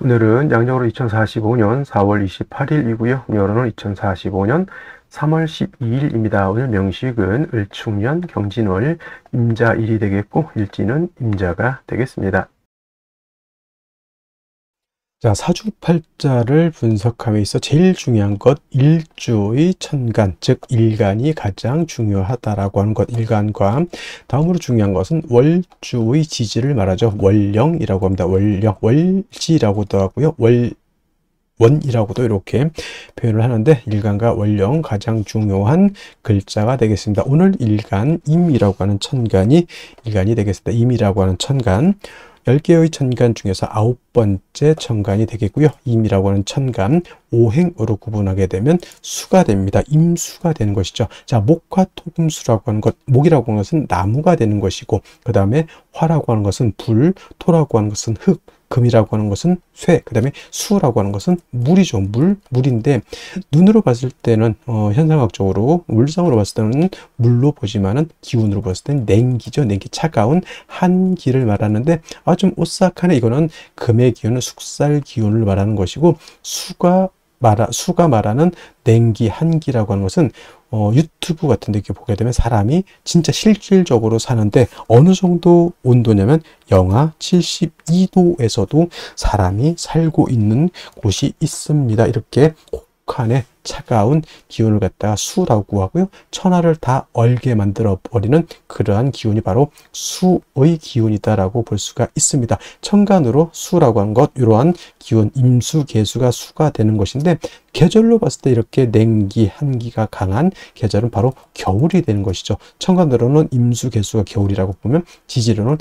오늘은 양력으로 2045년 4월 28일이고요. 음력으로는 2045년 3월 12일입니다. 오늘 명식은 을충년 경진월 임자일이 되겠고 일지는 임자가 되겠습니다. 자, 사주팔자를 분석함에 있어 제일 중요한 것 일주의 천간, 즉 일간이 가장 중요하다라고 하는 것, 일간과 다음으로 중요한 것은 월주의 지지를 말하죠. 월령이라고 합니다. 월령, 월지라고도 하고요. 원이라고도 이렇게 표현을 하는데 일간과 월령 가장 중요한 글자가 되겠습니다. 오늘 일간 임이라고 하는 천간이 일간이 되겠습니다. 임이라고 하는 천간 10개의 천간 중에서 9번째 천간이 되겠고요. 임이라고 하는 천간 5행으로 구분하게 되면 수가 됩니다. 임수가 되는 것이죠. 자, 목화 토금수라고 하는 것, 목이라고 하는 것은 나무가 되는 것이고 그 다음에 화라고 하는 것은 불, 토라고 하는 것은 흙, 금이라고 하는 것은 쇠, 그 다음에 수라고 하는 것은 물이죠. 물인데 눈으로 봤을 때는 현상학적으로 물상으로 봤을 때는 물로 보지만은 기운으로 봤을 때는 냉기죠. 냉기, 차가운 한기를 말하는데 좀 오싹하네. 이거는 금의 기운은 숙살 기운을 말하는 것이고 수가 말하는 냉기, 한기라고 하는 것은 유튜브 같은 데 이렇게 보게 되면 사람이 진짜 실질적으로 사는데 어느 정도 온도냐면 영하 72도에서도 사람이 살고 있는 곳이 있습니다. 이렇게 혹한의 차가운 기운을 갖다가 수라고 하고요. 천하를 다 얼게 만들어 버리는 그러한 기운이 바로 수의 기운이다라고 볼 수가 있습니다. 천간으로 수라고 하는 것, 이러한 기운, 임수, 계수가 수가 되는 것인데 계절로 봤을 때 이렇게 냉기, 한기가 강한 계절은 바로 겨울이 되는 것이죠. 천간으로는 임수, 계수가 겨울이라고 보면 지지로는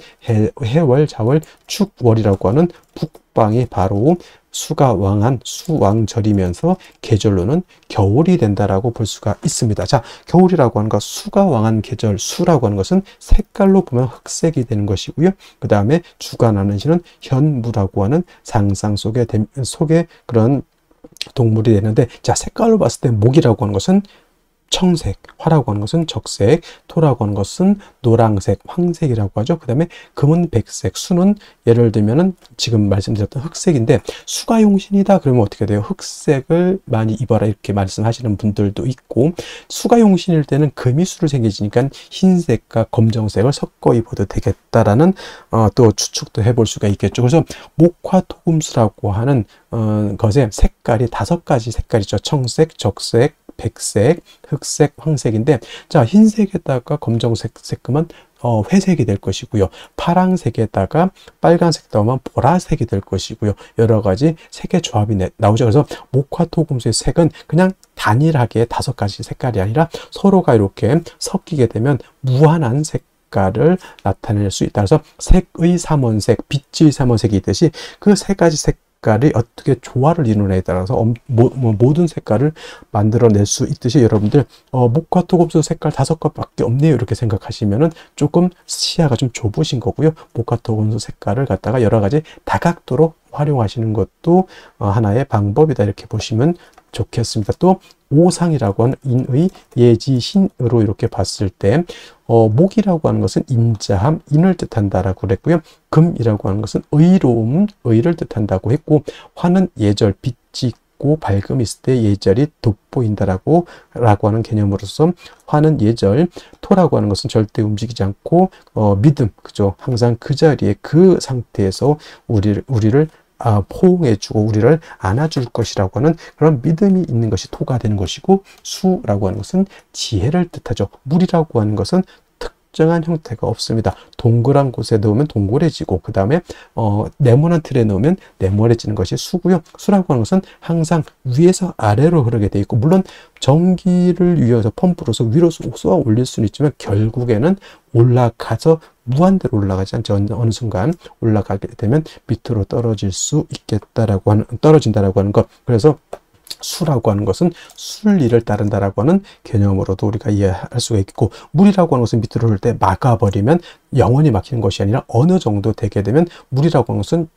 해월, 자월, 축월이라고 하는 북방이 바로 수가 왕한 수왕절이면서 계절로는 겨울이 된다라고 볼 수가 있습니다. 자, 겨울이라고 하는 것, 수가 왕한 계절, 수라고 하는 것은 색깔로 보면 흑색이 되는 것이고요. 그 다음에 주관하는 시는 현무라고 하는 상상 속에 그런 동물이 되는데, 자, 색깔로 봤을 때 목이라고 하는 것은 청색, 화라고 하는 것은 적색, 토라고 하는 것은 노랑색, 황색이라고 하죠. 그 다음에 금은 백색, 수는 예를 들면은 지금 말씀드렸던 흑색인데 수가 용신이다 그러면 어떻게 돼요? 흑색을 많이 입어라 이렇게 말씀하시는 분들도 있고, 수가 용신일 때는 금이 수를 생기지니까 흰색과 검정색을 섞어 입어도 되겠다라는 또 추측도 해볼 수가 있겠죠. 그래서 목화토금수라고 하는 것의 색깔이 5가지 색깔이죠. 청색, 적색, 백색, 흑색, 황색인데, 자, 흰색에다가 검정색 색금은 회색이 될 것이고요. 파랑색에다가 빨간색 넣으면 보라색이 될 것이고요. 여러 가지 색의 조합이 나오죠. 그래서 목화토금수의 색은 그냥 단일하게 5가지 색깔이 아니라 서로가 이렇게 섞이게 되면 무한한 색깔을 나타낼 수 있다. 그래서 색의 삼원색, 빛의 삼원색이 있듯이 그 3가지 색깔이 어떻게 조화를 이루느냐에 따라서 모든 색깔을 만들어낼 수 있듯이 여러분들 목화토금수 색깔 5가지밖에 없네요 이렇게 생각하시면은 조금 시야가 좀 좁으신 거고요. 목화토금수 색깔을 갖다가 여러 가지 다각도로 활용하시는 것도 하나의 방법이다 이렇게 보시면 좋겠습니다. 또 오상이라고 하는 인의 예지신으로 이렇게 봤을 때 목이라고 하는 것은 인자함, 인을 뜻한다라고 그랬고요. 금이라고 하는 것은 의로움, 의를 뜻한다고 했고, 화는 예절, 빛이 있고 밝음이 있을 때 예절이 돋보인다라고 하는 개념으로서 화는 예절, 토라고 하는 것은 절대 움직이지 않고 믿음, 그죠? 항상 그 자리에 그 상태에서 우리를 포옹해주고 우리를 안아줄 것이라고 하는 그런 믿음이 있는 것이 토가 되는 것이고, 수라고 하는 것은 지혜를 뜻하죠. 물이라고 하는 것은 특정한 형태가 없습니다. 동그란 곳에 넣으면 동그래지고 그 다음에 네모난 틀에 넣으면 네모래지는 것이 수고요. 수라고 하는 것은 항상 위에서 아래로 흐르게 되어 있고, 물론 전기를 위해서 펌프로서 위로 쏘아 올릴 수는 있지만 결국에는 올라가서 무한대로 올라가지 않죠. 어느 순간 올라가게 되면 밑으로 떨어진다라고 하는 것. 그래서 수라고 하는 것은 순리를 따른다라고 하는 개념으로도 우리가 이해할 수가 있고, 물이라고 하는 것은 밑으로 흐를 때 막아버리면 영원히 막히는 것이 아니라 어느 정도 되게 되면 물이라고 하는 것은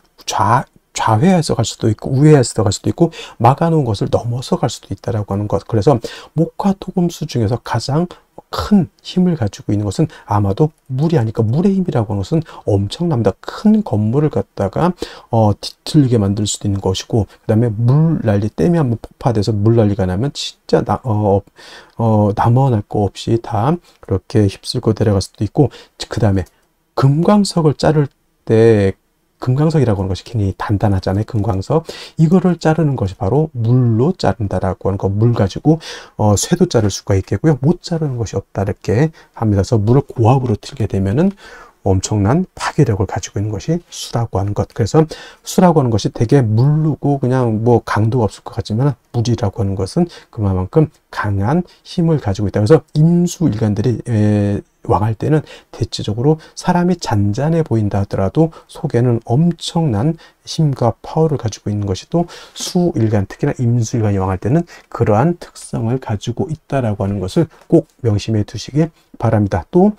좌회해서 갈 수도 있고 우회해서 갈 수도 있고 막아놓은 것을 넘어서 갈 수도 있다라고 하는 것. 그래서 목화토금수 중에서 가장 큰 힘을 가지고 있는 것은 아마도 물이 아닐까. 물의 힘이라고 하는 것은 엄청납니다. 큰 건물을 갖다가 뒤틀리게 만들 수도 있는 것이고, 그 다음에 물난리, 댐이 한번 폭파돼서 물난리가 나면 진짜 남어날 거 없이 다 그렇게 휩쓸고 내려갈 수도 있고, 그 다음에 금광석을 자를 때 금광석이라고 하는 것이 굉장히 단단하잖아요. 금광석. 이거를 자르는 것이 바로 물로 자른다라고 하는 거. 물 가지고 쇠도 자를 수가 있겠고요. 못 자르는 것이 없다 이렇게 합니다. 그래서 물을 고압으로 틀게 되면은 엄청난 파괴력을 가지고 있는 것이 수라고 하는 것. 그래서 수라고 하는 것이 되게 물르고 그냥 뭐 강도가 없을 것 같지만 물이라고 하는 것은 그만큼 강한 힘을 가지고 있다. 그래서 임수일간들이 왕할 때는 대체적으로 사람이 잔잔해 보인다 하더라도 속에는 엄청난 힘과 파워를 가지고 있는 것이 또 수일간, 특히나 임수일간이 왕할 때는 그러한 특성을 가지고 있다라고 하는 것을 꼭 명심해 두시기 바랍니다. 또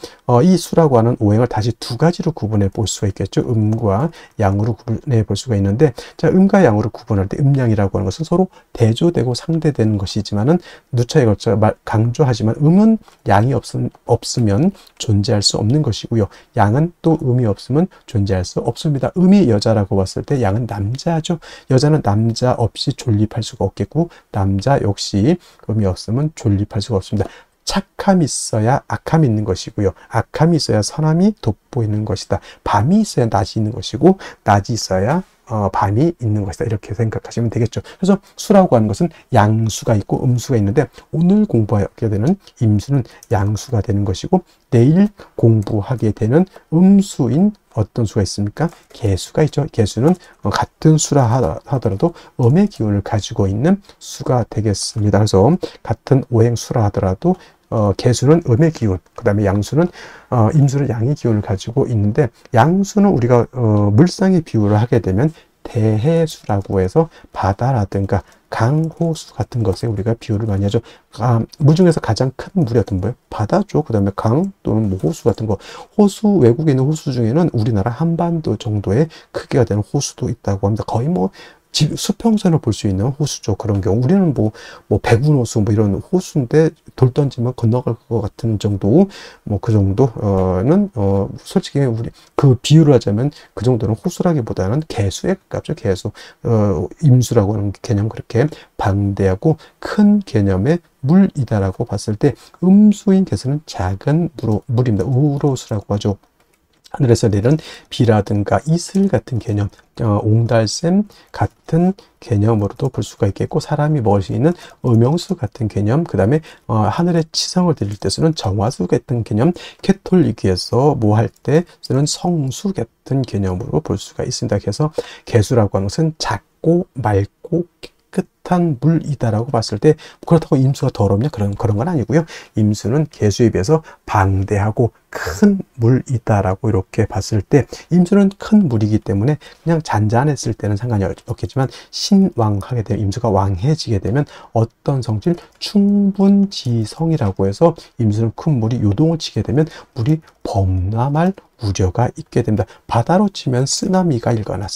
이 수라고 하는 오행을 다시 두 가지로 구분해 볼 수가 있겠죠. 음과 양으로 구분해 볼 수가 있는데, 자, 음과 양으로 구분할 때 음양이라고 하는 것은 서로 대조되고 상대되는 것이지만은 누차에 걸쳐 강조하지만 음은 양이 없으면 존재할 수 없는 것이고요. 양은 또 음이 없으면 존재할 수 없습니다. 음이 여자라고 봤을 때 양은 남자죠. 여자는 남자 없이 존립할 수가 없겠고, 남자 역시 음이 없으면 존립할 수가 없습니다. 착함이 있어야 악함이 있는 것이고요. 악함이 있어야 선함이 돋보이는 것이다. 밤이 있어야 낮이 있는 것이고, 낮이 있어야 밤이 있는 것이다. 이렇게 생각하시면 되겠죠. 그래서 수라고 하는 것은 양수가 있고 음수가 있는데, 오늘 공부하게 되는 임수는 양수가 되는 것이고, 내일 공부하게 되는 음수인 어떤 수가 있습니까? 개수가 있죠. 개수는 같은 수라 하더라도 음의 기운을 가지고 있는 수가 되겠습니다. 그래서 같은 오행수라 하더라도 개수는 음의 기운, 그 다음에 양수는 임수는 양의 기운을 가지고 있는데, 양수는 우리가 물상의 비유를 하게 되면 대해수라고 해서 바다라든가 강호수 같은 것에 우리가 비유를 많이 하죠. 물 중에서 가장 큰 물이 어떤 거예요? 바다죠. 그 다음에 강 또는 뭐 호수 같은 거. 호수, 외국에 있는 호수 중에는 우리나라 한반도 정도의 크기가 되는 호수도 있다고 합니다. 거의 뭐 수평선을 볼 수 있는 호수죠. 그런 경우 우리는 뭐 백운호수 뭐 이런 호수인데 돌 던지면 건너갈 것 같은 정도, 뭐 그 정도는 솔직히 우리 그 비유를 하자면 그 정도는 호수라기보다는 개수에 가깝죠. 개수. 임수라고 하는 개념, 그렇게 방대하고 큰 개념의 물이다라고 봤을 때, 음수인 개수는 작은 물입니다. 우로수라고 하죠. 하늘에서 내리는 비라든가 이슬 같은 개념, 옹달샘 같은 개념으로도 볼 수가 있겠고, 사람이 먹을 수 있는 음용수 같은 개념, 그 다음에 하늘의 치성을 드릴 때 쓰는 정화수 같은 개념, 캐톨릭에서 뭐 할 때 쓰는 성수 같은 개념으로 볼 수가 있습니다. 그래서 개수라고 하는 것은 작고 맑고 깨끗한 물이다라고 봤을 때, 그렇다고 임수가 더럽냐? 그런 건 아니고요. 임수는 개수에 비해서 방대하고 큰 물이다라고 이렇게 봤을 때, 임수는 큰 물이기 때문에 그냥 잔잔했을 때는 상관이 없겠지만, 신왕하게 되면, 임수가 왕해지게 되면 어떤 성질? 충분지성이라고 해서 임수는 큰 물이 요동을 치게 되면 물이 범람할 우려가 있게 됩니다. 바다로 치면 쓰나미가 일거나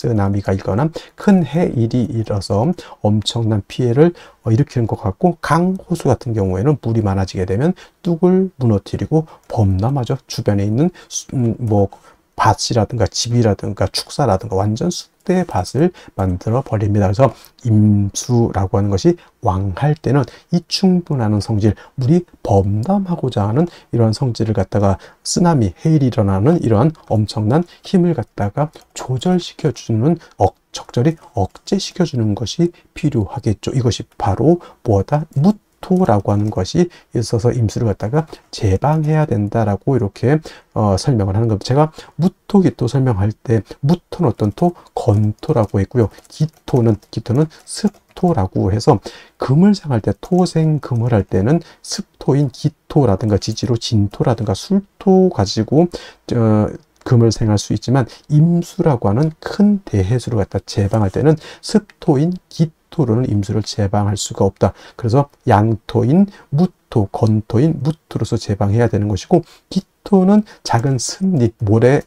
큰 해일이 일어서 엄청난 피해를 일으키는 것 같고, 강, 호수 같은 경우에는 물이 많아지게 되면 뚝을 무너뜨리고 범람하죠. 주변에 있는 뭐 밭이라든가 집이라든가 축사라든가 완전 쑥대의 밭을 만들어 버립니다. 그래서 임수라고 하는 것이 왕할 때는 이 충분한 성질, 물이 범람하고자 하는 이러한 성질을 갖다가 쓰나미, 해일이 일어나는 이러한 엄청난 힘을 갖다가 조절시켜주는, 적절히 억제시켜주는 것이 필요하겠죠. 이것이 바로 뭐다? 무토라고 하는 것이 있어서 임수를 갖다가 제방해야 된다라고 이렇게 설명을 하는 겁니다. 제가 무토, 기토 설명할 때 무토는 어떤 토? 건토라고 했고요. 기토는 습토라고 해서 금을 생할 때, 토생금을 할 때는 습토인 기토라든가 지지로 진토라든가 술토 가지고 금을 생할 수 있지만, 임수라고 하는 큰 대해수를 갖다 제방할 때는 습토인 기토로는 임수를 제방할 수가 없다. 그래서 양토인 무토, 건토인 무토로서 제방해야 되는 것이고, 기토는 작은 습립, 물에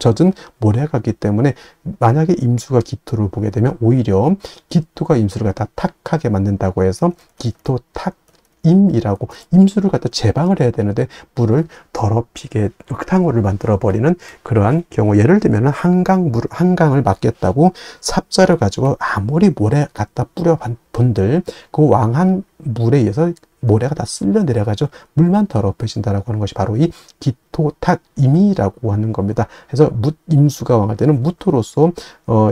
젖은 모래가기 때문에 만약에 임수가 기토를 보게 되면 오히려 기토가 임수를 갖다 탁하게 만든다고 해서 기토 탁 임이라고 임수를 갖다 제방을 해야 되는데 물을 더럽히게 흙탕물을 만들어 버리는 그러한 경우, 예를 들면 한강을 막겠다고 삽자를 가지고 아무리 모래 갖다 뿌려 본들 그 왕한 물에 의해서 모래가 다 쓸려 내려가죠. 물만 더럽혀진다라고 하는 것이 바로 이 기토탁임이라고 하는 겁니다. 그래서 임수가 왕할 때는 무토로서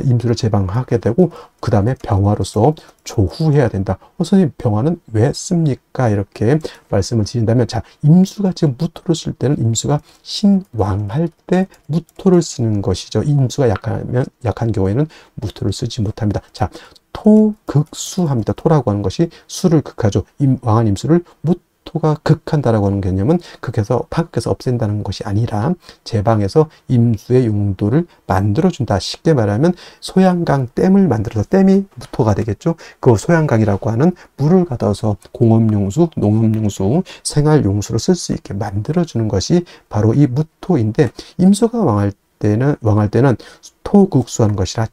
임수를 제방하게 되고 그 다음에 병화로서 조후해야 된다. 선생님, 병화는 왜 씁니까? 이렇게 말씀을 드린다면, 자, 임수가 지금 무토를 쓸 때는 임수가 신왕할 때 무토를 쓰는 것이죠. 임수가 약한 경우에는 무토를 쓰지 못합니다. 자, 토극수합니다. 토라고 하는 것이 수를 극하죠. 왕한 임수를 무토가 극한다라고 하는 개념은 파극해서 없앤다는 것이 아니라 제방해서 임수의 용도를 만들어준다. 쉽게 말하면 소양강 댐을 만들어서, 댐이 무토가 되겠죠. 그 소양강이라고 하는 물을 가둬서 공업용수, 농업용수, 생활용수로 쓸 수 있게 만들어주는 것이 바로 이 무토인데, 임수가 왕할 때는 토극수하는 것이라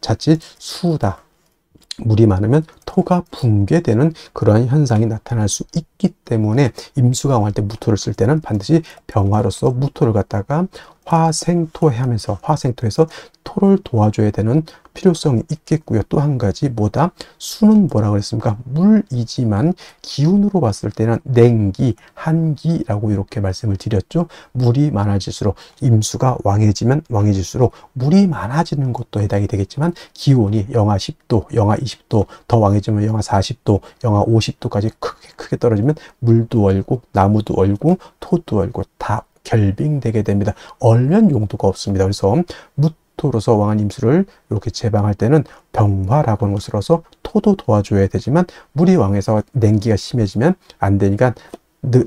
자칫 수다. 물이 많으면 토가 붕괴되는 그러한 현상이 나타날 수 있기 때문에 임수가 왕할 때 무토를 쓸 때는 반드시 병화로서 무토를 갖다가 화생토하면서 화생토에서 토를 도와줘야 되는 필요성이 있겠고요. 또 한 가지 뭐다? 수는 뭐라고 했습니까? 물이지만 기운으로 봤을 때는 냉기, 한기라고 이렇게 말씀을 드렸죠. 물이 많아질수록, 임수가 왕해지면 왕해질수록 물이 많아지는 것도 해당이 되겠지만 기온이 영하 10도, 영하 20도, 더 왕해지면 영하 40도, 영하 50도까지 크게 떨어지면 물도 얼고 나무도 얼고 토도 얼고 다 결빙되게 됩니다. 얼면 용도가 없습니다. 그래서 무토로서 왕한 임수를 이렇게 제방할 때는 병화라고 하는 것으로서 토도 도와줘야 되지만 물이 왕해서 냉기가 심해지면 안 되니까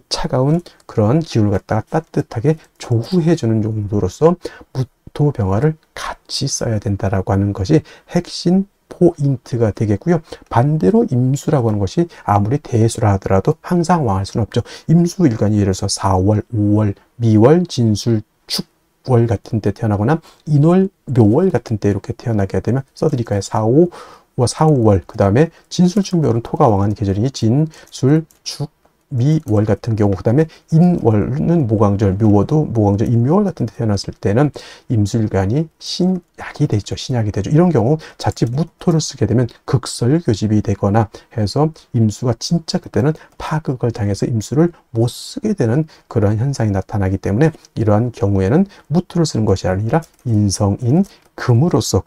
차가운 그런 기운을 갖다가 따뜻하게 조후해주는 용도로서 무토 병화를 같이 써야 된다라고 하는 것이 핵심 포인트가 되겠고요. 반대로 임수라고 하는 것이 아무리 대수라 하더라도 항상 왕할 수는 없죠. 임수일간이 예를 들어서 4월, 5월, 미월, 진술, 축월 같은 때 태어나거나 인월, 묘월 같은 때 이렇게 태어나게 되면 써드릴까요? 4, 5월, 그 다음에 진술, 축, 묘월은 토가 왕한 계절이니 진술, 축, 미월 같은 경우, 그 다음에 인월은 모광절, 묘월도 모광절, 인묘월 같은 데 태어났을 때는 임술간이 신약이 되죠. 신약이 되죠. 이런 경우 자칫 무토를 쓰게 되면 극설교집이 되거나 해서 임수가 진짜 그때는 파극을 당해서 임수를 못 쓰게 되는 그런 현상이 나타나기 때문에 이러한 경우에는 무토를 쓰는 것이 아니라 인성인 금으로서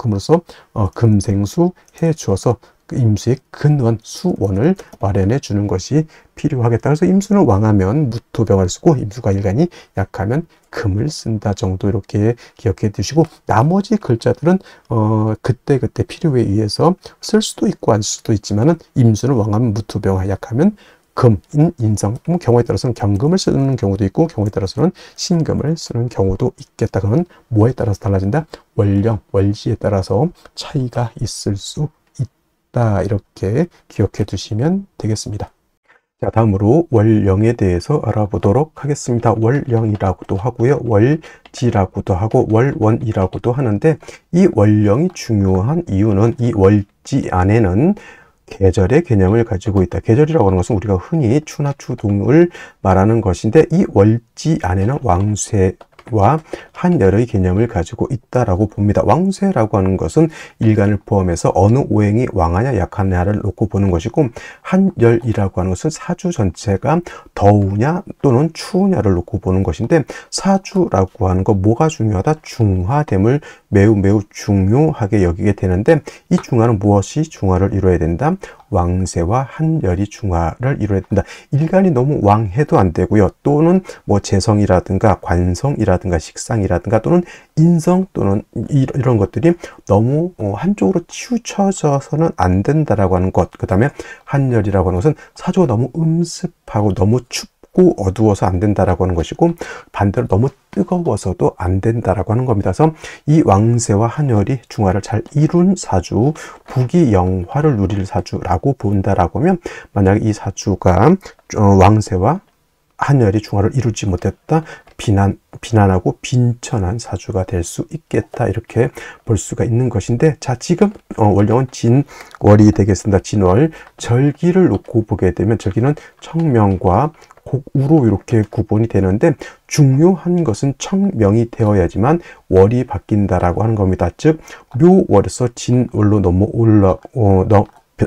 금생수 해 주어서 임수의 근원, 수원을 마련해 주는 것이 필요하겠다. 그래서 임수는 왕하면 무토병을 쓰고 임수가 일간이 약하면 금을 쓴다 정도 이렇게 기억해 두시고, 나머지 글자들은 그때그때 필요에 의해서 쓸 수도 있고 안 쓸 수도 있지만은 임수는 왕하면 무토병, 약하면 금, 인성, 경우에 따라서는 경금을 쓰는 경우도 있고 경우에 따라서는 신금을 쓰는 경우도 있겠다. 그러면 뭐에 따라서 달라진다? 월령, 월지에 따라서 차이가 있을 수 있다. 이렇게 기억해 두시면 되겠습니다. 자, 다음으로 월령에 대해서 알아보도록 하겠습니다. 월령이라고도 하고요, 월지라고도 하고 월원이라고도 하는데, 이 월령이 중요한 이유는 이 월지 안에는 계절의 개념을 가지고 있다. 계절이라고 하는 것은 우리가 흔히 추나 추동을 말하는 것인데, 이 월지 안에는 왕쇠와 한열의 개념을 가지고 있다라고 봅니다. 왕쇠라고 하는 것은 일간을 포함해서 어느 오행이 왕하냐 약하냐를 놓고 보는 것이고, 한열이라고 하는 것은 사주 전체가 더우냐 또는 추우냐를 놓고 보는 것인데, 사주라고 하는 거 뭐가 중요하다? 중화됨을 매우 중요하게 여기게 되는데, 이 중화는 무엇이 중화를 이루어야 된다? 왕세와 한열이 중화를 이루어야 된다. 일간이 너무 왕해도 안 되고요. 또는 뭐 재성이라든가 관성이라든가 식상이라든가 또는 인성 또는 이런 것들이 너무 한쪽으로 치우쳐져서는 안 된다라고 하는 것. 그 다음에 한열이라고 하는 것은 사주가 너무 음습하고 너무 춥고 어두워서 안 된다라고 하는 것이고, 반대로 너무 뜨거워서도 안 된다라고 하는 겁니다. 그래서 이 왕세와 한열이 중화를 잘 이룬 사주, 부귀영화를 누릴 사주라고 본다라고 하면, 만약 이 사주가 왕세와 한열이 중화를 이루지 못했다, 비난하고 빈천한 사주가 될 수 있겠다, 이렇게 볼 수가 있는 것인데, 자, 지금 월령은 진월이 되겠습니다. 진월. 절기를 놓고 보게 되면 절기는 청명과 곡우로 이렇게 구분이 되는데, 중요한 것은 청명이 되어야지만 월이 바뀐다라고 하는 겁니다. 즉 묘월에서 진월로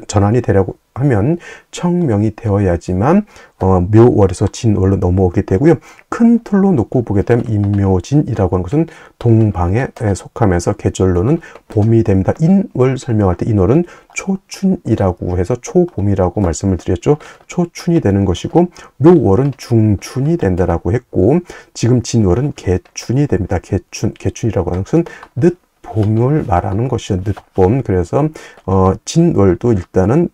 전환이 되려고 하면 청명이 되어야지만 묘월에서 진월로 넘어오게 되고요. 큰 틀로 놓고 보게 되면 인묘진이라고 하는 것은 동방에 속하면서 계절로는 봄이 됩니다. 인월 설명할 때 인월은 초춘이라고 해서 초봄이라고 말씀을 드렸죠. 초춘이 되는 것이고, 묘월은 중춘이 된다라고 했고, 지금 진월은 개춘이 됩니다. 개춘이라고 하는 것은 봄을 말하는 것이죠. 늦봄. 그래서 진월도 일단은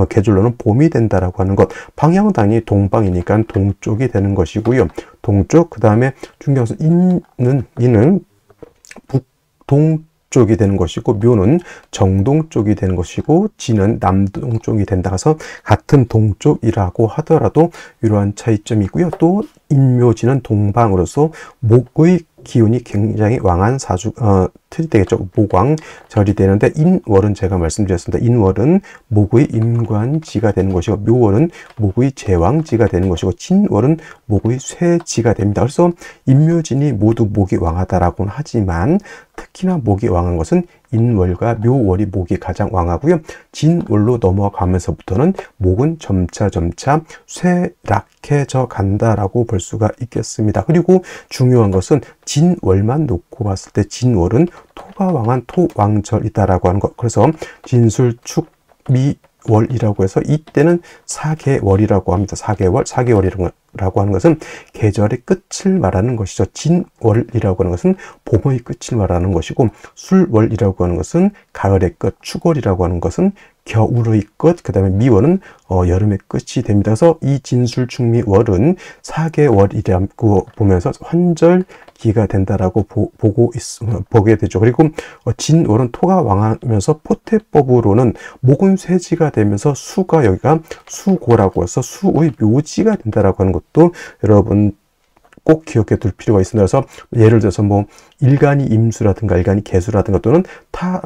계절로는 봄이 된다라고 하는 것. 방향은 당연히 동방이니까 동쪽이 되는 것이고요. 동쪽. 그 다음에 중요한 것은 인은 북동쪽이 되는 것이고, 묘는 정동쪽이 되는 것이고, 진은 남동쪽이 된다 해서 같은 동쪽이라고 하더라도 이러한 차이점이 있고요. 또 인묘진은 동방으로서 목의 기운이 굉장히 왕한 틀이 되겠죠. 목왕절이 되는데, 인월은 제가 말씀드렸습니다. 인월은 목의 임관지가 되는 것이고, 묘월은 목의 제왕지가 되는 것이고, 진월은 목의 쇠지가 됩니다. 그래서 인묘진이 모두 목이 왕하다라고는 하지만, 특히나 목이 왕한 것은 인월과 묘월이 목이 가장 왕하고요. 진월로 넘어가면서부터는 목은 점차 쇠락해져 간다라고 볼 수가 있겠습니다. 그리고 중요한 것은 진월만 놓고 봤을 때 진월은 토가 왕한 토왕절이다라고 하는 것. 그래서 진술축미월이라고 해서 이때는 사계월이라고 합니다. 사계월이라고 하는 것은 계절의 끝을 말하는 것이죠. 진월이라고 하는 것은 봄의 끝을 말하는 것이고, 술월이라고 하는 것은 가을의 끝, 축월이라고 하는 것은 겨울의 끝, 그 다음에 미월은 여름의 끝이 됩니다. 그래서 이 진술축미월은 사계월이라고 보면서 환절기가 된다라고 보게 되죠. 그리고 진월은 토가 왕하면서 포태법으로는 목은 쇠지가 되면서 수가 여기가 수고라고 해서 수의 묘지가 된다라고 하는 것도 여러분 꼭 기억해 둘 필요가 있습니다. 그래서 예를 들어서 일간이 임수라든가 일간이 개수라든가 또는 타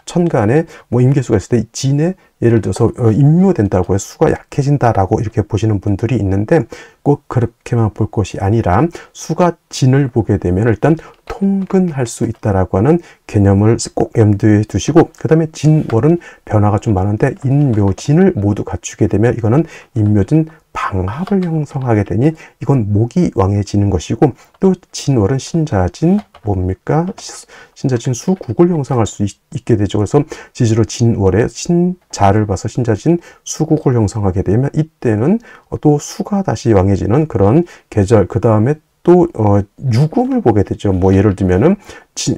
천간에 임계수가 있을 때 진에 예를 들어서 임묘된다고 해서 수가 약해진다라고 이렇게 보시는 분들이 있는데, 꼭 그렇게만 볼 것이 아니라 수가 진을 보게 되면 일단 통근할 수 있다라고 하는 개념을 꼭 염두에 두시고, 그 다음에 진월은 변화가 좀 많은데 인묘진을 모두 갖추게 되면 이거는 인묘진 방합을 형성하게 되니 이건 목이 왕해지는 것이고, 또 진월은 신자진 신자진 수국을 형성할 수 있게 되죠. 그래서 지지로 진월에 신자를 봐서 신자진 수국을 형성하게 되면 이때는 또 수가 다시 왕해지는 그런 계절. 그 다음에 또 유금을 보게 되죠. 예를 들면은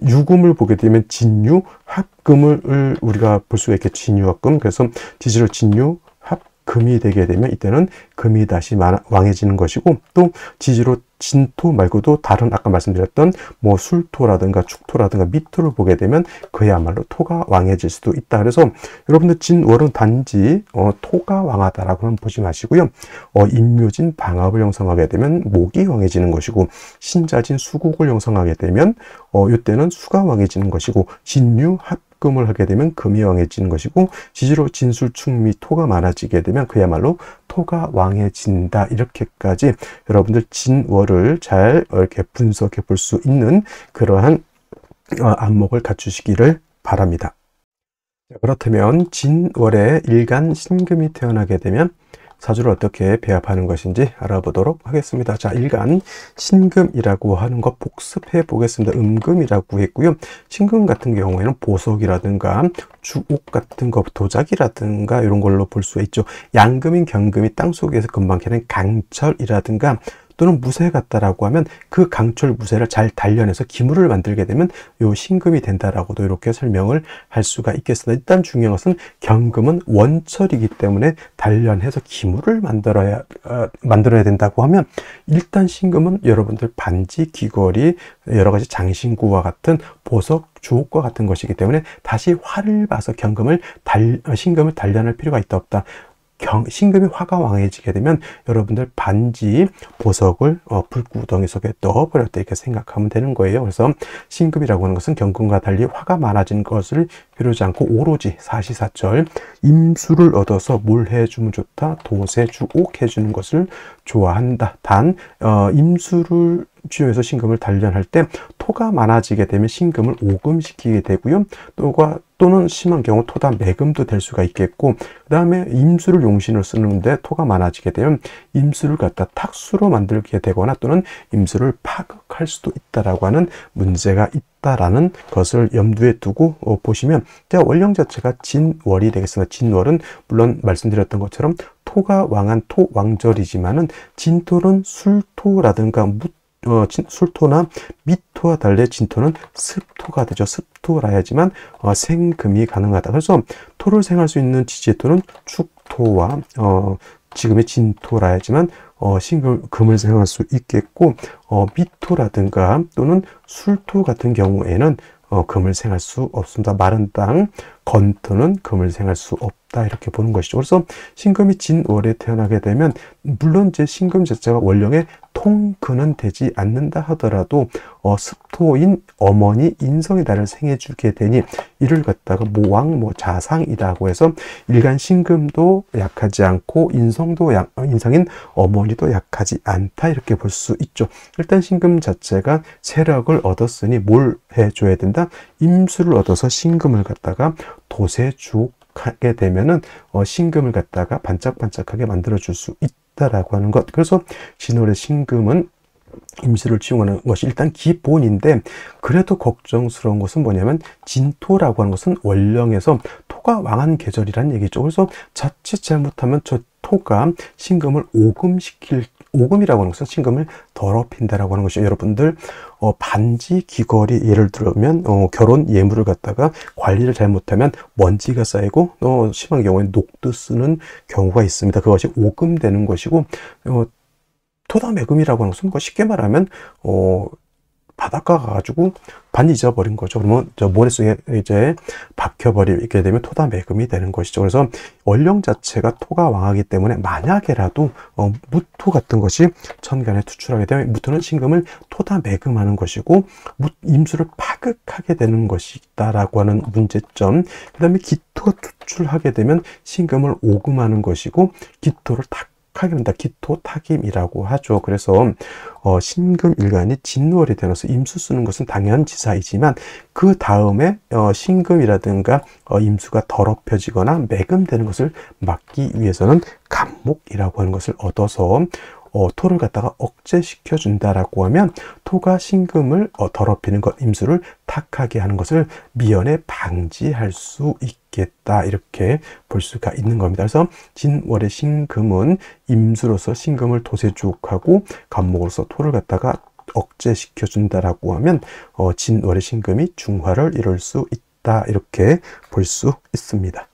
유금을 보게 되면 진유 합금을 우리가 볼 수가 있겠죠. 진유 합금. 그래서 지지로 진유 금이 되게 되면 이때는 금이 다시 왕해지는 것이고, 또 지지로 진토 말고도 다른 아까 말씀드렸던 술토라든가 축토라든가 미토를 보게 되면 그야말로 토가 왕해질 수도 있다. 그래서 여러분들 진월은 단지 토가 왕하다라고는 보지 마시고요. 인묘진 방합을 형성하게 되면 목이 왕해지는 것이고, 신자진 수국을 형성하게 되면 이때는 수가 왕해지는 것이고, 진유 합금을 하게 되면 금이 왕해지는 것이고, 지지로 진술축미 토가 많아지게 되면 그야말로 토가 왕해진다. 이렇게까지 여러분들 진월을 잘 이렇게 분석해 볼 수 있는 그러한 안목을 갖추시기를 바랍니다. 그렇다면 진월에 일간 신금이 태어나게 되면 사주를 어떻게 배합하는 것인지 알아보도록 하겠습니다. 자, 일간 신금이라고 하는 거 복습해 보겠습니다. 음금이라고 했고요. 신금 같은 경우에는 보석이라든가 주옥 같은 거, 도자기라든가 이런 걸로 볼 수가 있죠. 양금인 경금이 땅속에서 금방 캐는 강철이라든가 또는 무쇠 같다라고 하면 그 강철 무쇠를 잘 단련해서 기물을 만들게 되면 요 신금이 된다라고도 이렇게 설명을 할 수가 있겠습니다. 일단 중요한 것은 경금은 원철이기 때문에 단련해서 기물을 만들어야 된다고 하면, 일단 신금은 여러분들 반지, 귀걸이, 여러 가지 장신구와 같은 보석, 주옥과 같은 것이기 때문에 다시 활을 봐서 신금을 단련할 필요가 있다 없다. 신금이 화가 왕해지게 되면 여러분들 반지 보석을 불구덩이 속에 넣어버렸다 이렇게 생각하면 되는 거예요. 그래서 신금이라고 하는 것은 경금과 달리 화가 많아진 것을 필요하지 않고 오로지 사시사철 임수를 얻어서 뭘 해주면 좋다? 도세주옥 해주는 것을 좋아한다. 단 임수를 주요해서 신금을 단련할 때 토가 많아지게 되면 신금을 오금시키게 되고요. 또는 심한 경우 토다 매금도 될 수가 있겠고, 그 다음에 임수를 용신을 쓰는데 토가 많아지게 되면 임수를 갖다 탁수로 만들게 되거나 또는 임수를 파극할 수도 있다라고 하는 문제가 있다라는 것을 염두에 두고 보시면, 원령 자체가 진월이 되겠습니다. 진월은 물론 말씀드렸던 것처럼 토가 왕한 토왕절이지만은 진토는 술토라든가 술토나 미토와 달리 진토는 습토가 되죠. 습토라야지만 생금이 가능하다. 그래서 토를 생할 수 있는 지지토는 축토와 지금의 진토라야지만 금을 생할 수 있겠고, 미토라든가 또는 술토 같은 경우에는 금을 생할 수 없습니다. 마른 땅, 건토는 금을 생할 수 없다 이렇게 보는 것이죠. 그래서 신금이 진월에 태어나게 되면 물론 이제 신금 자체가 원령의 통근은 되지 않는다 하더라도 습토인 어머니 인성이 나를 생해주게 되니 이를 갖다가 모왕 자상이라고 해서 일간 신금도 약하지 않고 인성인 어머니도 약하지 않다 이렇게 볼 수 있죠. 일단 신금 자체가 세력을 얻었으니 뭘 해줘야 된다? 임수를 얻어서 신금을 갖다가 도세주옥하게 되면은 신금을 갖다가 반짝반짝하게 만들어 줄 수 있다라고 하는 것. 그래서 진월의 신금은 임수를 치용하는 것이 일단 기본인데, 그래도 걱정스러운 것은 뭐냐면 진토라고 하는 것은 원령에서 토가 왕한 계절이란 얘기죠. 그래서 자칫 잘못하면 저 토가 신금을 오금이라고 하는 것은 신금을 더럽힌다라고 하는 것이죠. 여러분들 반지 귀걸이 예를 들면 결혼 예물을 갖다가 관리를 잘못하면 먼지가 쌓이고 심한 경우에는 녹도 쓰는 경우가 있습니다. 그것이 오금되는 것이고, 토다매금이라고 하는 것은 쉽게 말하면 바닷가 가가지고 반지 잊어버린 거죠. 그러면 저 모래속에 이제 박혀버리게 되면 토다매금이 되는 것이죠. 그래서 원령 자체가 토가 왕하기 때문에 만약에라도 무토 같은 것이 천간에 투출하게 되면 무토는 신금을 토다매금하는 것이고 임수를 파극하게 되는 것이다라고 하는 문제점. 그 다음에 기토가 투출하게 되면 신금을 오금하는 것이고 기토를 하게 된다. 기토탁임이라고 하죠. 그래서 신금 일간이 진월이 되어서 임수 쓰는 것은 당연지사이지만 그 다음에 신금이라든가 임수가 더럽혀지거나 매금되는 것을 막기 위해서는 간목이라고 하는 것을 얻어서 토를 갖다가 억제시켜 준다라고 하면 토가 신금을 더럽히는 것, 임수를 탁하게 하는 것을 미연에 방지할 수 있겠다 이렇게 볼 수가 있는 겁니다. 그래서 진월의 신금은 임수로서 신금을 도세주옥하고 간목으로서 토를 갖다가 억제시켜 준다라고 하면 진월의 신금이 중화를 이룰 수 있다 이렇게 볼 수 있습니다.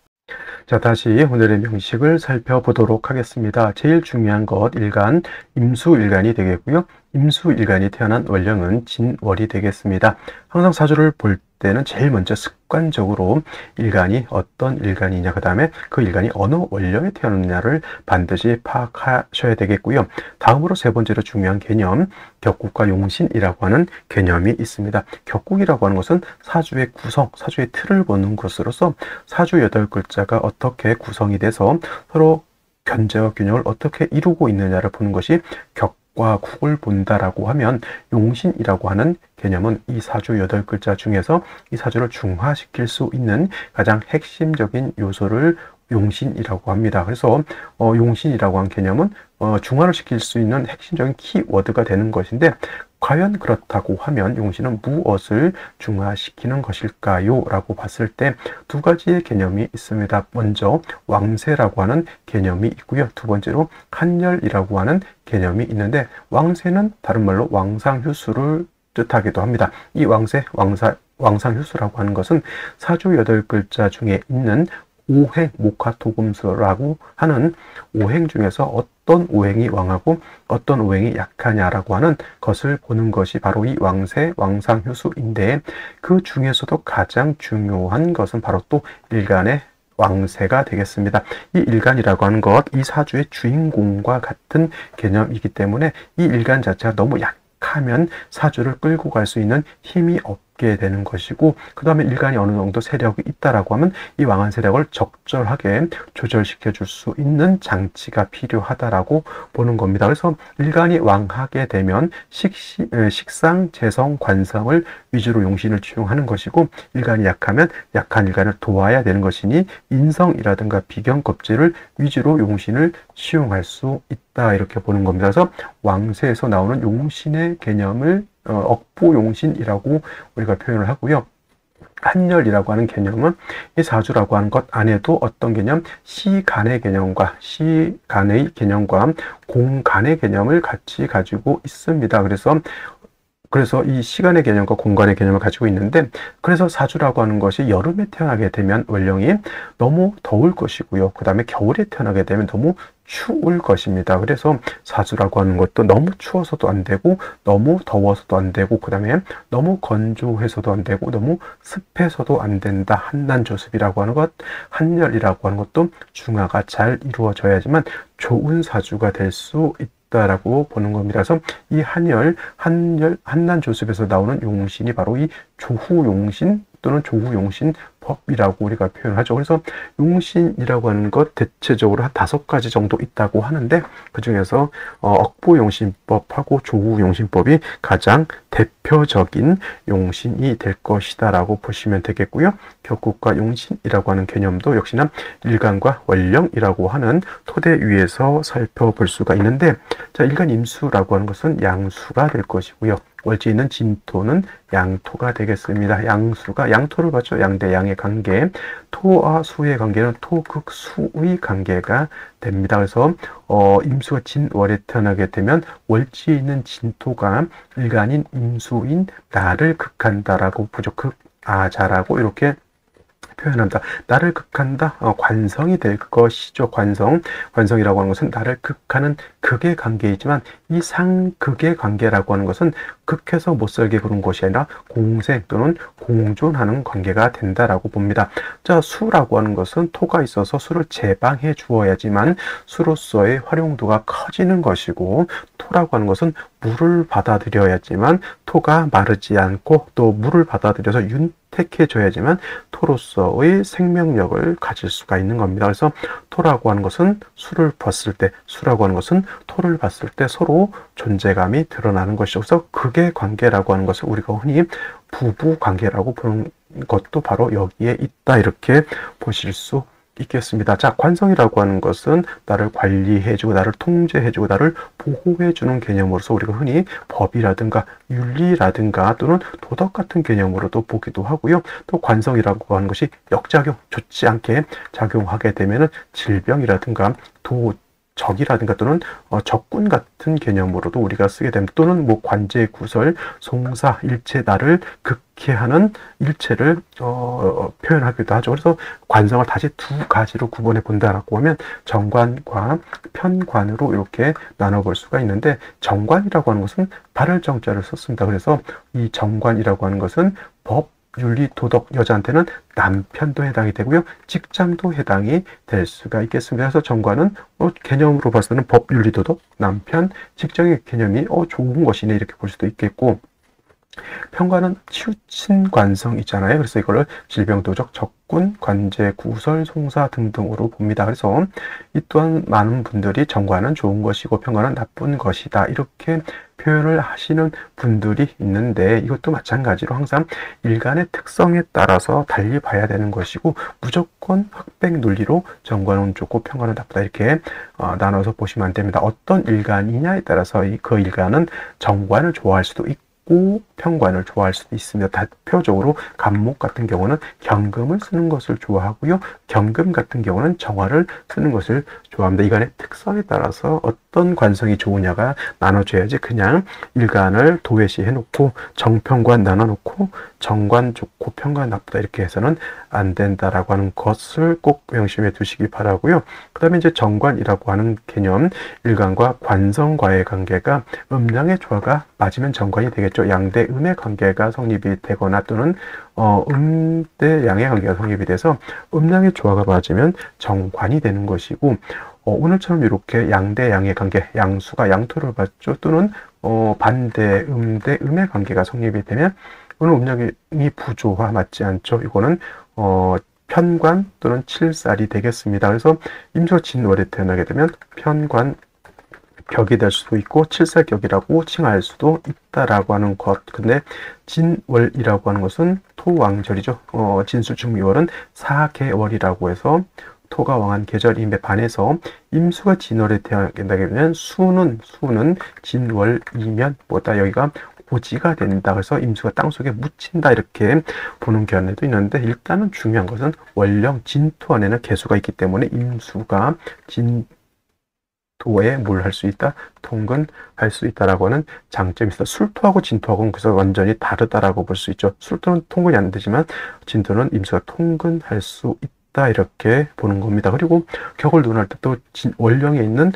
자, 다시 오늘의 명식을 살펴보도록 하겠습니다. 제일 중요한 것 일간, 임수일간이 되겠고요. 임수일간이 태어난 원령은 진월이 되겠습니다. 항상 사주를 볼 때는 제일 먼저 습관적으로 일간이 어떤 일간이냐, 그 다음에 그 일간이 어느 원령에 태어났느냐를 반드시 파악하셔야 되겠고요. 다음으로 세 번째로 중요한 개념, 격국과 용신이라고 하는 개념이 있습니다. 격국이라고 하는 것은 사주의 구성, 사주의 틀을 보는 것으로서 사주 8글자가 어떻게 구성이 돼서 서로 견제와 균형을 어떻게 이루고 있느냐를 보는 것이 격과 국을 본다라고 하면, 용신이라고 하는 개념은 이 사주 8글자 중에서 이 사주를 중화시킬 수 있는 가장 핵심적인 요소를 용신이라고 합니다. 그래서 용신이라고 한 개념은 중화를 시킬 수 있는 핵심적인 키워드가 되는 것인데, 과연 그렇다고 하면 용신은 무엇을 중화시키는 것일까요? 라고 봤을 때 두 가지의 개념이 있습니다. 먼저 왕세라고 하는 개념이 있고요. 두 번째로 한열이라고 하는 개념이 있는데, 왕세는 다른 말로 왕상휴수를 뜻하기도 합니다. 이 왕세, 왕상휴수라고 하는 것은 사주 8글자 중에 있는 오행, 목화토금수라고 하는 오행 중에서 어떤 오행이 왕하고 어떤 오행이 약하냐라고 하는 것을 보는 것이 바로 이 왕세, 왕상휴수인데, 그 중에서도 가장 중요한 것은 바로 또 일간의 왕세가 되겠습니다. 이 일간이라고 하는 것, 이 사주의 주인공과 같은 개념이기 때문에 이 일간 자체가 너무 약하면 사주를 끌고 갈 수 있는 힘이 없게 되는 것이고, 그 다음에 일간이 어느 정도 세력이 있다라고 하면 이 왕한 세력을 적절하게 조절시켜 줄 수 있는 장치가 필요하다라고 보는 겁니다. 그래서 일간이 왕하게 되면 식상, 재성, 관성을 위주로 용신을 취용하는 것이고, 일간이 약하면 약한 일간을 도와야 되는 것이니 인성이라든가 비견겁지를 위주로 용신을 취용할 수 있다, 이렇게 보는 겁니다. 그래서 왕세에서 나오는 용신의 개념을 억부용신이라고 우리가 표현을 하고요. 한열이라고 하는 개념은 이 사주라고 하는 것 안에도 어떤 개념, 시간의 개념과 공간의 개념을 같이 가지고 있습니다. 그래서 이 시간의 개념과 공간의 개념을 가지고 있는데, 그래서 사주라고 하는 것이 여름에 태어나게 되면 원령이 너무 더울 것이고요. 그 다음에 겨울에 태어나게 되면 너무 추울 것입니다. 그래서 사주라고 하는 것도 너무 추워서도 안 되고, 너무 더워서도 안 되고, 그 다음에 너무 건조해서도 안 되고, 너무 습해서도 안 된다. 한난조습이라고 하는 것, 한열이라고 하는 것도 중화가 잘 이루어져야지만 좋은 사주가 될 수 있다라고 보는 겁니다. 그래서 이 한난조습에서 나오는 용신이 바로 이 조후용신 또는 조후용신법이라고 우리가 표현하죠. 그래서 용신이라고 하는 것 대체적으로 한 5가지 정도 있다고 하는데, 그 중에서 억부용신법하고 조후용신법이 가장 대표적인 용신이 될 것이다 라고 보시면 되겠고요. 격국과 용신이라고 하는 개념도 역시나 일간과 원령이라고 하는 토대 위에서 살펴볼 수가 있는데, 자, 일간 임수라고 하는 것은 양수가 될 것이고요. 월지에 있는 진토는 양토가 되겠습니다. 양수가 양토를 봤죠. 양대 양의 관계, 토와 수의 관계는 토극수의 관계가 됩니다. 그래서 임수가 진월에 태어나게 되면 월지에 있는 진토가 일간인 임수인 나를 극한다라고 보죠. 극아자라고 이렇게 표현합니다. 나를 극한다, 관성이 될 것이죠. 관성이라고 하는 것은 나를 극하는 극의 관계이지만, 이 상극의 관계라고 하는 것은 극해서 못 살게 그런 것이 아니라 공생 또는 공존하는 관계가 된다라고 봅니다. 자, 수라고 하는 것은 토가 있어서 수를 제방해 주어야지만 수로서의 활용도가 커지는 것이고, 토라고 하는 것은 물을 받아들여야지만 토가 마르지 않고, 또 물을 받아들여서 택해줘야지만 토로서의 생명력을 가질 수가 있는 겁니다. 그래서 토라고 하는 것은 수를 봤을 때, 수라고 하는 것은 토를 봤을 때 서로 존재감이 드러나는 것이죠. 그래서 극의 관계라고 하는 것을 우리가 흔히 부부 관계라고 보는 것도 바로 여기에 있다, 이렇게 보실 수 있겠습니다. 자, 관성이라고 하는 것은 나를 관리해주고 나를 통제해주고 나를 보호해주는 개념으로서 우리가 흔히 법이라든가 윤리라든가 또는 도덕 같은 개념으로도 보기도 하고요. 또 관성이라고 하는 것이 역작용, 좋지 않게 작용하게 되면은 질병이라든가 적이라든가 또는 적군 같은 개념으로도 우리가 쓰게 됩니다. 또는 뭐 관제, 구설, 송사, 일체, 나를 극해하는 일체를 표현하기도 하죠. 그래서 관성을 다시 2가지로 구분해 본다라고 하면 정관과 편관으로 이렇게 나눠볼 수가 있는데, 정관이라고 하는 것은 발을 정자를 썼습니다. 그래서 이 정관이라고 하는 것은 법, 윤리, 도덕, 여자한테는 남편도 해당이 되고요. 직장도 해당이 될 수가 있겠습니다. 그래서 정관은 개념으로 봤을 때는 법, 윤리, 도덕, 남편, 직장의 개념이 좋은 것이네, 이렇게 볼 수도 있겠고, 편관은 치우친 관성 있잖아요. 그래서 이거를 질병, 도적, 적군, 관제, 구설, 송사 등등으로 봅니다. 그래서 이 또한 많은 분들이 정관은 좋은 것이고 편관은 나쁜 것이다, 이렇게 표현을 하시는 분들이 있는데, 이것도 마찬가지로 항상 일간의 특성에 따라서 달리 봐야 되는 것이고, 무조건 흑백 논리로 정관은 좋고 편관은 나쁘다, 이렇게 나눠서 보시면 안 됩니다. 어떤 일간이냐에 따라서 그 일간은 정관을 좋아할 수도 있고 편관을 좋아할 수도 있습니다. 대표적으로 간목 같은 경우는 경금을 쓰는 것을 좋아하고요. 경금 같은 경우는 정화를 쓰는 것을 좋아합니다. 이간의 특성에 따라서 어떤 관성이 좋으냐가 나눠져야지, 그냥 일간을 도외시 해놓고 정편관 나눠놓고 정관 좋고 편관 나쁘다 이렇게 해서는 안 된다라고 하는 것을 꼭 명심해 두시기 바라고요. 그 다음에 이제 정관이라고 하는 개념, 일간과 관성과의 관계가 음양의 조화가 맞으면 정관이 되겠죠. 양대 음의 관계가 성립이 되거나 또는 음대 양의 관계가 성립이 돼서 음양의 조화가 맞으면 정관이 되는 것이고, 오늘처럼 이렇게 양대 양의 관계, 양수가 양토를 받죠. 또는 반대 음대 음의 관계가 성립이 되면 오늘 음양이 부조화 맞지 않죠. 이거는 편관 또는 칠살이 되겠습니다. 그래서 임수가 진월에 태어나게 되면 편관 격이 될 수도 있고 칠살격이라고 칭할 수도 있다라고 하는 것. 근데 진월이라고 하는 것은 토왕절이죠. 진수중미월은 4개월이라고 해서 토가 왕한 계절임에 반해서 임수가 진월에 태어나게 되면 수는 진월이면 뭐다, 여기가 고지가 된다. 그래서 임수가 땅속에 묻힌다, 이렇게 보는 견해도 있는데, 일단은 중요한 것은 월령 진토 안에는 개수가 있기 때문에 임수가 진토에 뭘 할 수 있다? 통근할 수 있다라고 하는 장점이 있어. 술토하고 진토하고는 그래서 완전히 다르다라고 볼 수 있죠. 술토는 통근이 안 되지만 진토는 임수가 통근할 수 있다, 이렇게 보는 겁니다. 그리고 격을 논할 때 또 월령에 있는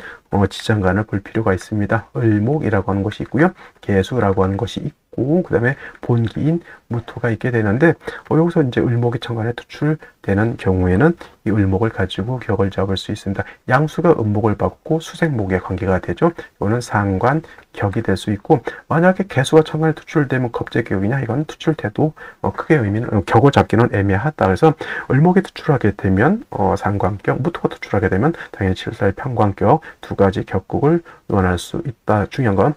지장간을 볼 필요가 있습니다. 을목이라고 하는 것이 있고요. 계수라고 하는 것이 있고, 그 다음에 본기인 무토가 있게 되는데, 여기서 이제 을목이 천간에 투출되는 경우에는 이 을목을 가지고 격을 잡을 수 있습니다. 양수가 음목을 받고 수생목의 관계가 되죠. 이거는 상관 격이 될 수 있고, 만약에 개수가 천간에 투출되면 겁재격이냐, 이건 투출돼도 크게 의미는 격을 잡기는 애매하다. 그래서 을목이 투출하게 되면 상관격, 무토가 투출하게 되면 당연히 칠살 편관격 두 가지 격국을 논할 수 있다. 중요한 건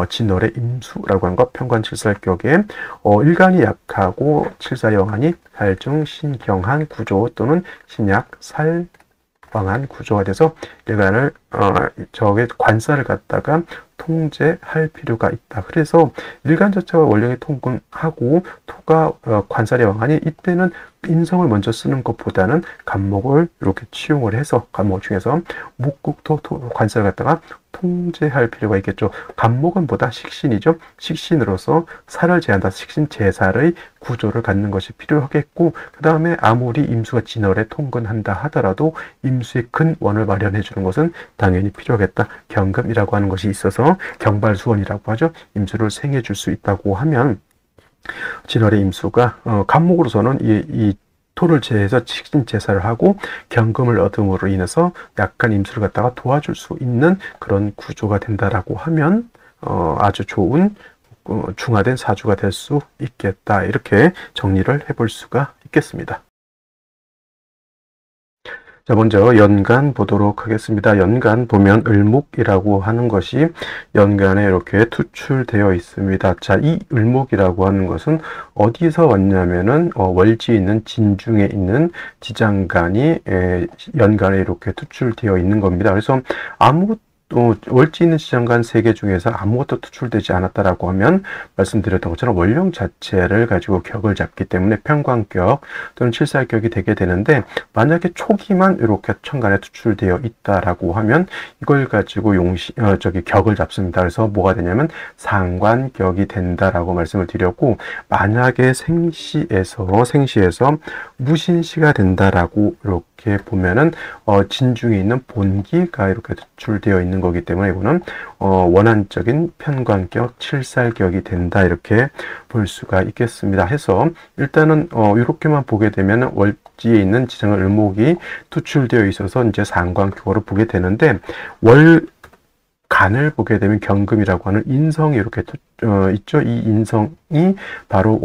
진월의 임수라고 하는 것, 편관 칠살격에 일간이 약하고 칠살이 왕하니 살중 신경한 구조 또는 신약 살왕한 구조가 돼서 일간을 저게 관살을 갖다가 통제할 필요가 있다. 그래서 일간 자체가 원령이 통근하고 토가 관살이 왕하니 이때는 인성을 먼저 쓰는 것보다는 간목을 이렇게 치용을 해서 간목 중에서 목국토 관살을 갖다가 통제할 필요가 있겠죠. 간목은 보다 식신이죠. 식신으로서 살을 제한다. 식신 제살의 구조를 갖는 것이 필요하겠고, 그 다음에 아무리 임수가 진월에 통근한다 하더라도 임수의 근원을 마련해 주는 것은 당연히 필요하겠다. 경금이라고 하는 것이 있어서 경발수원이라고 하죠. 임수를 생해 줄 수 있다고 하면 진월의 임수가 간목으로서는 이 토를 제해서 식신 제사를 하고 경금을 얻음으로 인해서 약간 임수를 갖다가 도와줄 수 있는 그런 구조가 된다라고 하면 아주 좋은 중화된 사주가 될 수 있겠다. 이렇게 정리를 해볼 수가 있겠습니다. 자, 먼저 연간 보도록 하겠습니다. 연간 보면 을목이라고 하는 것이 연간에 이렇게 투출되어 있습니다. 자, 이 을목이라고 하는 것은 어디서 왔냐면은 월지에 있는 진중에 있는 지장간이 연간에 이렇게 투출되어 있는 겁니다. 그래서 아무것도 월지 있는 지장간 3개 중에서 아무것도 투출되지 않았다라고 하면 말씀드렸던 것처럼 월령 자체를 가지고 격을 잡기 때문에 편관격 또는 칠살격이 되게 되는데, 만약에 초기만 이렇게 천간에 투출되어 있다라고 하면 이걸 가지고 격을 잡습니다. 그래서 뭐가 되냐면 상관격이 된다라고 말씀을 드렸고, 만약에 생시에서 무신시가 된다라고 이렇게 보면은 진중에 있는 본기가 이렇게 투출되어 있는 거기 때문에 이거는 원한적인 편관격, 칠살격이 된다, 이렇게 볼 수가 있겠습니다. 해서 일단은 이렇게만 보게 되면 월지에 있는 지장의 을목이 투출되어 있어서 이제 상관격으로 보게 되는데, 간을 보게 되면 경금이라고 하는 인성이 이렇게 있죠. 이 인성이 바로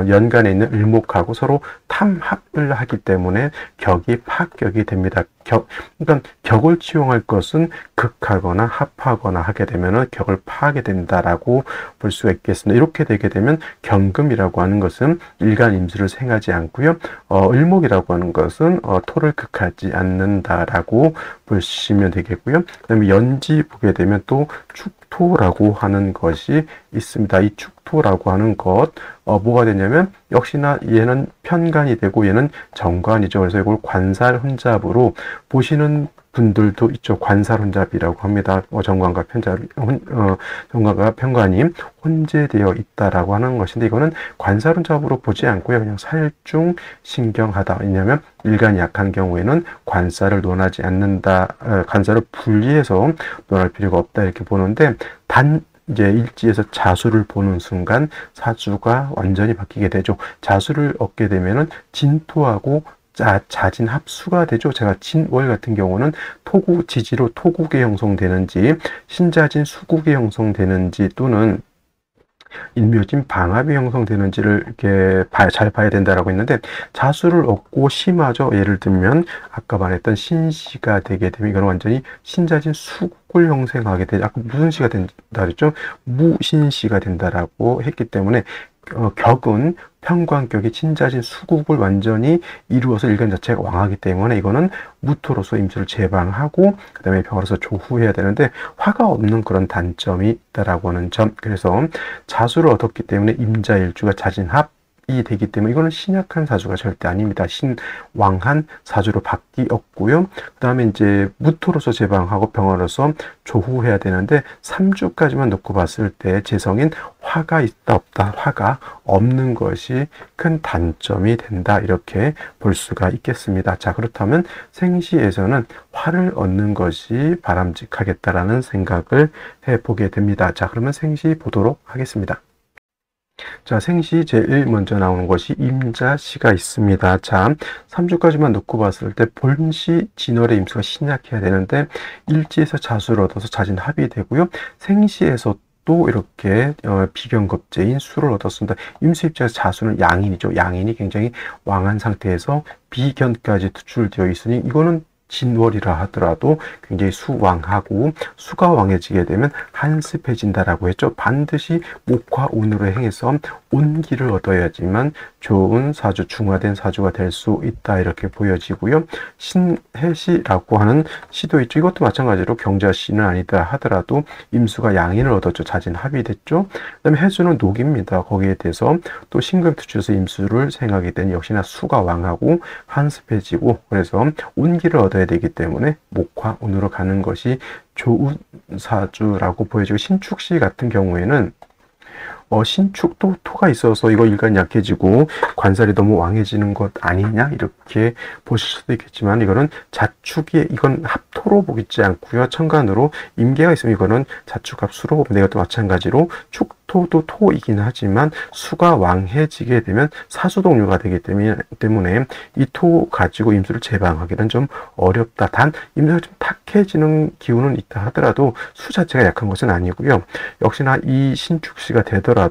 연간에 있는 을목하고 서로 탐합을 하기 때문에 격이 파격이 됩니다. 그러니까 격을 치용할 것은 극하거나 합하거나 하게 되면 격을 파하게 된다라고 볼 수가 있겠습니다. 이렇게 되게 되면 경금이라고 하는 것은 일간 임수를 생하지 않고요. 을목이라고 하는 것은 토를 극하지 않는다라고 보시면 되겠고요. 그다음에 연지 보게 되면 또 축토라고 하는 것이 있습니다. 이 축토라고 하는 것 뭐가 되냐면 역시나 얘는 편관이 되고 얘는 정관이죠. 그래서 이걸 관살 혼잡으로 보시는 분들도 있죠. 관살 혼잡이라고 합니다. 정관과 편관이 혼재되어 있다라고 하는 것인데, 이거는 관살 혼잡으로 보지 않고요. 그냥 살중 신경하다. 왜냐하면 일간이 약한 경우에는 관살을 논하지 않는다. 관살을 분리해서 논할 필요가 없다, 이렇게 보는데, 단 이제 일지에서 자수를 보는 순간 사주가 완전히 바뀌게 되죠. 자수를 얻게 되면은 진토하고 자진 합수가 되죠. 제가 진월 같은 경우는 토국 지지로 토국이 형성되는지 신자진 수국이 형성되는지 또는 인묘진 방합이 형성되는지를 이렇게 잘 봐야 된다라고 했는데, 자수를 얻고 심하죠. 예를 들면 아까 말했던 신시가 되게 되면 이건 완전히 신자진 수국을 형성하게 되죠. 아까 무슨 시가 된다 그랬죠? 무신시가 된다라고 했기 때문에 격은 편관격이 신자진 수국을 완전히 이루어서 일간 자체가 왕하기 때문에 이거는 무토로서 임수를 제방하고 그 다음에 병으로서 조후해야 되는데, 화가 없는 그런 단점이 있다라고 하는 점. 그래서 자수를 얻었기 때문에 임자일주가 자진합이 되기 때문에 이거는 신약한 사주가 절대 아닙니다. 신왕한 사주로 바뀌었고요. 그 다음에 이제 무토로서 제방하고 병화로서 조후해야 되는데 3주까지만 놓고 봤을 때 재성인 화가 있다 없다, 화가 없는 것이 큰 단점이 된다, 이렇게 볼 수가 있겠습니다. 자, 그렇다면 생시에서는 화를 얻는 것이 바람직하겠다라는 생각을 해보게 됩니다. 자, 그러면 생시 보도록 하겠습니다. 자, 생시 제일 먼저 나오는 것이 임자시가 있습니다. 자, 3주까지만 놓고 봤을 때 본시 진월의 임수가 신약해야 되는데 일지에서 자수를 얻어서 자진합이 되고요. 생시에서 또 이렇게 비견겁제인 수를 얻었습니다. 임수 입장에서 자수는 양인이죠. 양인이 굉장히 왕한 상태에서 비견까지 투출되어 있으니 이거는 진월이라 하더라도 굉장히 수왕하고, 수가 왕해지게 되면 한습해진다라고 했죠. 반드시 목화운으로 행해서 온기를 얻어야지만 좋은 사주, 중화된 사주가 될 수 있다, 이렇게 보여지고요. 신해시라고 하는 시도 있죠. 이것도 마찬가지로 경자시는 아니다 하더라도 임수가 양인을 얻었죠. 자진합이 됐죠. 그 다음에 해수는 녹입니다. 거기에 대해서 또 신금투출해서 임수를 생하게 되니 역시나 수가 왕하고 한습해지고, 그래서 온기를 얻어야 되기 때문에 목화운으로 가는 것이 좋은 사주라고 보여지고, 신축시 같은 경우에는 신축도 토가 있어서 이거 일간 약해지고 관살이 너무 왕해지는 것 아니냐, 이렇게 보실 수도 있겠지만 이거는 자축이, 이건 합토로 보겠지 않고요. 천간으로 임계가 있으면 이거는 자축합수로 보면 되고, 또 마찬가지로 축토도 토이긴 하지만 수가 왕해지게 되면 사수동류가 되기 때문에 이 토 가지고 임수를 제방하기는 좀 어렵다. 단 임수가 좀 탁해지는 기운은 있다 하더라도 수 자체가 약한 것은 아니고요. 역시나 이 신축시가 되더라도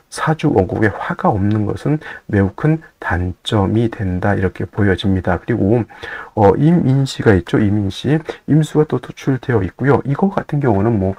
사주 원국에 화가 없는 것은 매우 큰 단점이 된다, 이렇게 보여집니다. 그리고 임인시가 있죠. 임인시, 임수가 또 투출되어 있고요. 이거 같은 경우는 뭐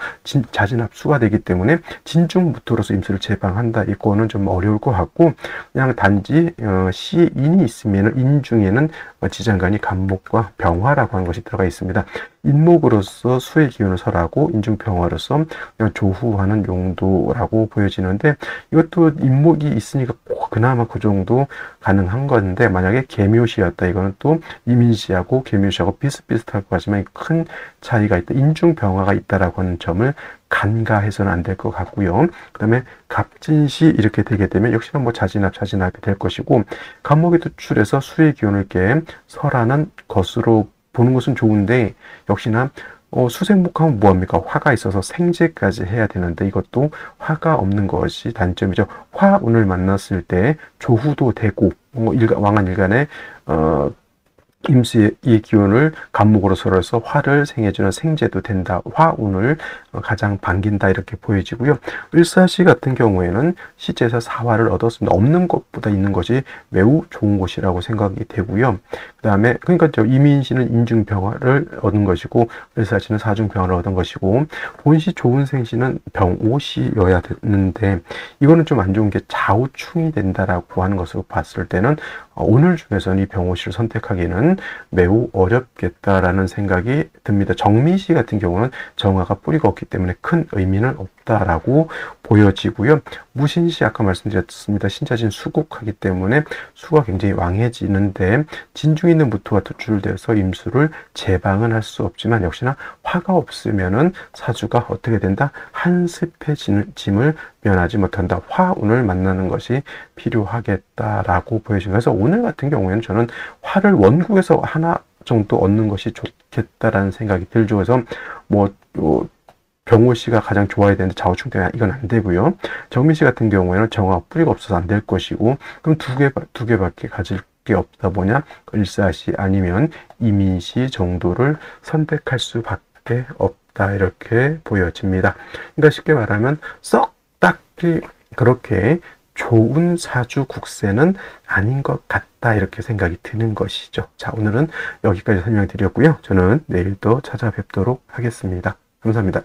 자진합수가 되기 때문에 진중무토로서 임수를 제방한다, 이거는 좀 어려울 것 같고, 그냥 단지 시인이 있으면 인중에는 지장간이 간목과 병화라고 하는 것이 들어가 있습니다. 인목으로서 수의 기운을 설하고 인중병화로서 그냥 조후하는 용도라고 보여지는데, 이것도 인목이 있으니까 그나마 그 정도 가능한 건데, 만약에 계묘시였다, 이거는 또 이민시하고 계묘시하고 비슷비슷하고 하지만 큰 차이가 있다, 인중병화가 있다라고 하는 점을 간과해서는 안 될 것 같고요. 그 다음에 갑진시 이렇게 되게 되면 역시나 뭐 자진합이 될 것이고, 간목이 투출해서 수의 기운을 이렇게 설하는 것으로 보는 것은 좋은데, 역시나 수생목하면 뭐합니까? 화가 있어서 생재까지 해야 되는데 이것도 화가 없는 것이 단점이죠. 화운을 만났을 때 조후도 되고, 왕한 일간에 임수의 기운을 간목으로 설해서 화를 생해주는 생재도 된다. 화운을 가장 반긴다, 이렇게 보여지고요. 을사시 같은 경우에는 시제에서 사화를 얻었습니다. 없는 것보다 있는 것이 매우 좋은 것이라고 생각이 되고요. 그 다음에 그러니까 이민시는 인중병화를 얻은 것이고 을사시는 사중병화를 얻은 것이고, 본시 좋은 생시는 병오시여야 되는데 이거는 좀 안 좋은 게 좌우충이 된다라고 하는 것으로 봤을 때는 오늘 중에서는 이 병오시를 선택하기는 매우 어렵겠다라는 생각이 듭니다. 정미시 같은 경우는 정화가 뿌리가 없기 때문에 큰 의미는 없다라고 보여지고요. 무신시 아까 말씀드렸습니다. 신자진 수국하기 때문에 수가 굉장히 왕해지는데 진중에 있는 무토가 투출돼서 임수를 제방은 할 수 없지만 역시나 화가 없으면은 사주가 어떻게 된다? 한습해짐을 면하지 못한다. 화운을 만나는 것이 필요하겠다라고 보여집니다. 그래서 오늘 같은 경우에는 저는 화를 원국에서 하나 정도 얻는 것이 좋겠다라는 생각이 들죠. 그래서 병호 씨가 가장 좋아야 되는데 좌우충 때문에 이건 안 되고요. 정민 씨 같은 경우에는 정화가 뿌리가 없어서 안 될 것이고, 그럼 두 개밖에 가질 게 없다 보냐? 을사시 아니면 이민시 정도를 선택할 수밖에 없다, 이렇게 보여집니다. 그러니까 쉽게 말하면 썩 딱히 그렇게 좋은 사주 국세는 아닌 것 같다, 이렇게 생각이 드는 것이죠. 자, 오늘은 여기까지 설명드렸고요. 저는 내일 또 찾아뵙도록 하겠습니다. 감사합니다.